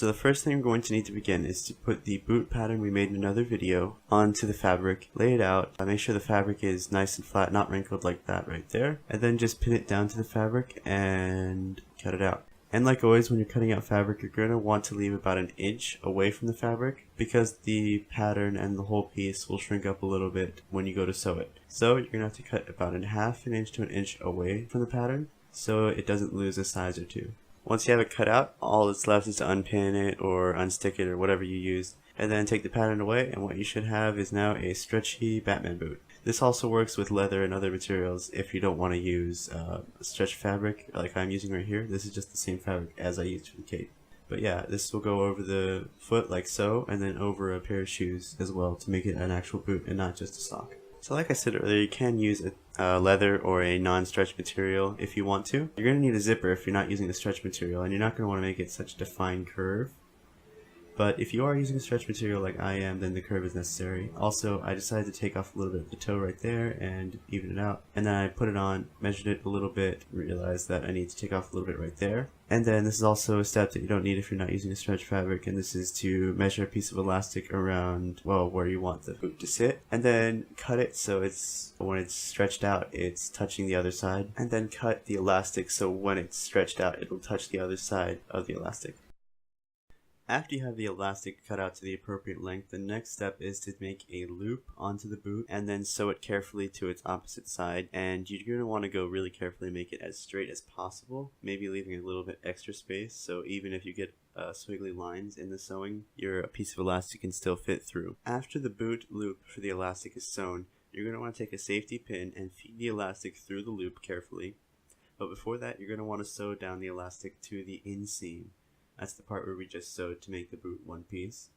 So the first thing we're going to need to begin is to put the boot pattern we made in another video onto the fabric, lay it out, make sure the fabric is nice and flat, not wrinkled like that right there, and then just pin it down to the fabric and cut it out. And like always, when you're cutting out fabric, you're going to want to leave about an inch away from the fabric because the pattern and the whole piece will shrink up a little bit when you go to sew it. So you're going to have to cut about a half an inch to an inch away from the pattern so it doesn't lose a size or two. Once you have it cut out, all that's left is to unpin it or unstick it or whatever you use, and then take the pattern away, and what you should have is now a stretchy Batman boot. This also works with leather and other materials if you don't want to use stretch fabric like I'm using right here. This is just the same fabric as I used for the cape. But yeah, this will go over the foot like so, and then over a pair of shoes as well to make it an actual boot and not just a sock. So like I said earlier, you can use a leather or a non-stretch material if you want to. You're going to need a zipper if you're not using a stretch material, and you're not going to want to make it such a defined curve. But if you are using a stretch material like I am, then the curve is necessary. Also, I decided to take off a little bit of the toe right there and even it out. And then I put it on, measured it a little bit, realized that I need to take off a little bit right there. And then this is also a step that you don't need if you're not using a stretch fabric, and this is to measure a piece of elastic around, well, where you want the boot to sit. And then cut it so it's, when it's stretched out, it's touching the other side. And then cut the elastic so when it's stretched out, it'll touch the other side of the elastic. After you have the elastic cut out to the appropriate length, the next step is to make a loop onto the boot and then sew it carefully to its opposite side. And you're going to want to go really carefully, make it as straight as possible, maybe leaving a little bit extra space, so even if you get swiggly lines in the sewing, your piece of elastic can still fit through. After the boot loop for the elastic is sewn, you're going to want to take a safety pin and feed the elastic through the loop carefully. But before that, you're going to want to sew down the elastic to the inseam. That's the part where we just sewed to make the boot one piece,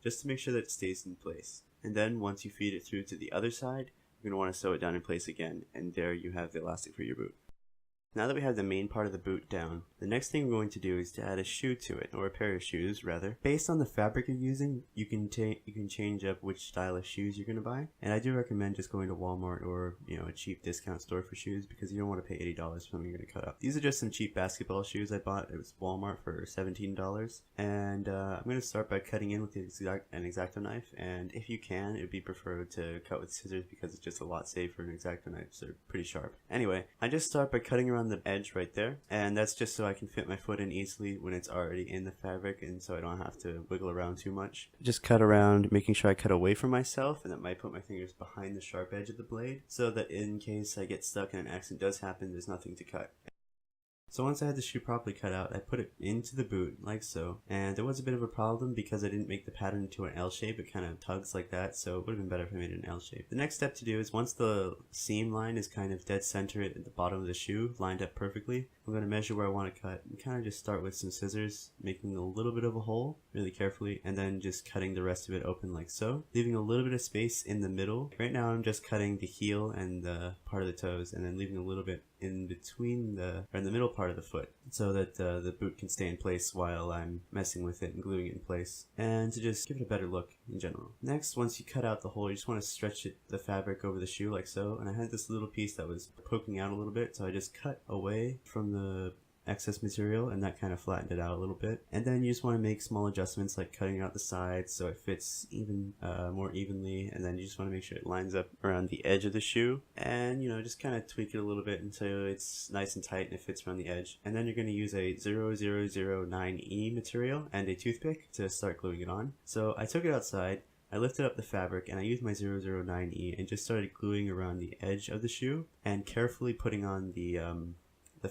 just to make sure that it stays in place. And then once you feed it through to the other side, you're going to want to sew it down in place again, and there you have the elastic for your boot. Now that we have the main part of the boot down, the next thing we're going to do is to add a shoe to it, or a pair of shoes rather. Based on the fabric you're using, you can change up which style of shoes you're going to buy. And I do recommend just going to Walmart or a cheap discount store for shoes, because you don't want to pay $80 for something you're going to cut up. These are just some cheap basketball shoes I bought. It was Walmart for $17. And I'm going to start by cutting in with an X-Acto knife. And if you can, it would be preferred to cut with scissors because it's just a lot safer. And X-Acto knives are pretty sharp. Anyway, I just start by cutting around the edge right there, and that's just so I can fit my foot in easily when it's already in the fabric, and so I don't have to wiggle around too much. Just cut around, making sure I cut away from myself, and that might put my fingers behind the sharp edge of the blade, so that in case I get stuck and an accident does happen, there's nothing to cut. So once I had the shoe properly cut out, I put it into the boot, like so, and there was a bit of a problem because I didn't make the pattern into an L shape. It kind of tugs like that, so it would have been better if I made it an L shape. The next step to do is, once the seam line is kind of dead center at the bottom of the shoe, lined up perfectly, I'm going to measure where I want to cut, and kind of just start with some scissors, making a little bit of a hole, really carefully, and then just cutting the rest of it open like so, leaving a little bit of space in the middle. Right now I'm just cutting the heel and the part of the toes, and then leaving a little bit in between in the middle part of the foot, so that the boot can stay in place while I'm messing with it and gluing it in place, and to just give it a better look in general. Next, once you cut out the hole, you just want to stretch the fabric over the shoe like so, and I had this little piece that was poking out a little bit, so I just cut away from the excess material, and that kind of flattened it out a little bit. And then you just want to make small adjustments, like cutting out the sides so it fits more evenly, and then you just want to make sure it lines up around the edge of the shoe, and just kind of tweak it a little bit until it's nice and tight and it fits around the edge. And then you're going to use a 0009E material and a toothpick to start gluing it on. So I took it outside, I lifted up the fabric, and I used my 009E and just started gluing around the edge of the shoe and carefully putting on the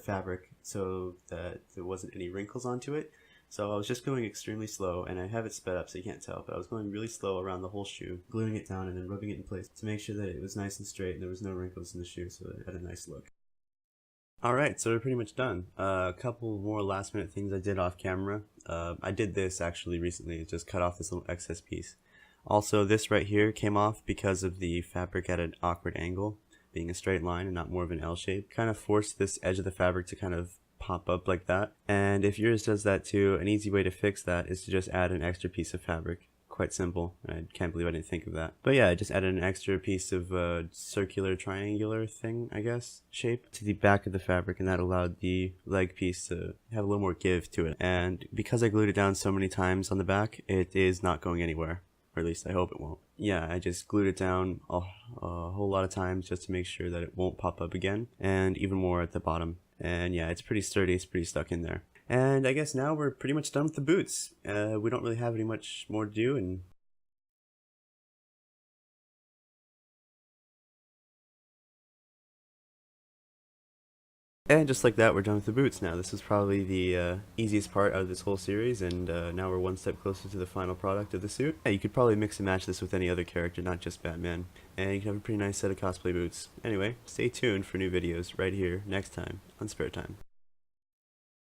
fabric so that there wasn't any wrinkles onto it. So I was just going extremely slow, and I have it sped up so you can't tell, but I was going really slow around the whole shoe, gluing it down and then rubbing it in place to make sure that it was nice and straight and there was no wrinkles in the shoe, so it had a nice look. Alright, so we're pretty much done. A couple more last minute things I did off camera. I did this actually recently, just cut off this little excess piece. Also, this right here came off because of the fabric at an awkward angle, being a straight line and not more of an L shape. Kind of forced this edge of the fabric to kind of pop up like that. And if yours does that too, an easy way to fix that is to just add an extra piece of fabric. Of quite simple. I can't believe I didn't think of that. But yeah, I just added an extra piece of circular triangular thing, I guess, shape to the back of the fabric, and that allowed the leg piece to have a little more give to it. And because I glued it down so many times on the back, it is not going anywhere. Or at least I hope it won't. Yeah, I just glued it down a whole lot of times just to make sure that it won't pop up again, and even more at the bottom. And yeah, it's pretty sturdy, it's pretty stuck in there. And I guess now we're pretty much done with the boots. We don't really have any much more to do, and just like that, we're done with the boots now. This was probably the easiest part out of this whole series, and now we're one step closer to the final product of the suit. Yeah, you could probably mix and match this with any other character, not just Batman, and you can have a pretty nice set of cosplay boots. Anyway, stay tuned for new videos right here next time on Spare Time.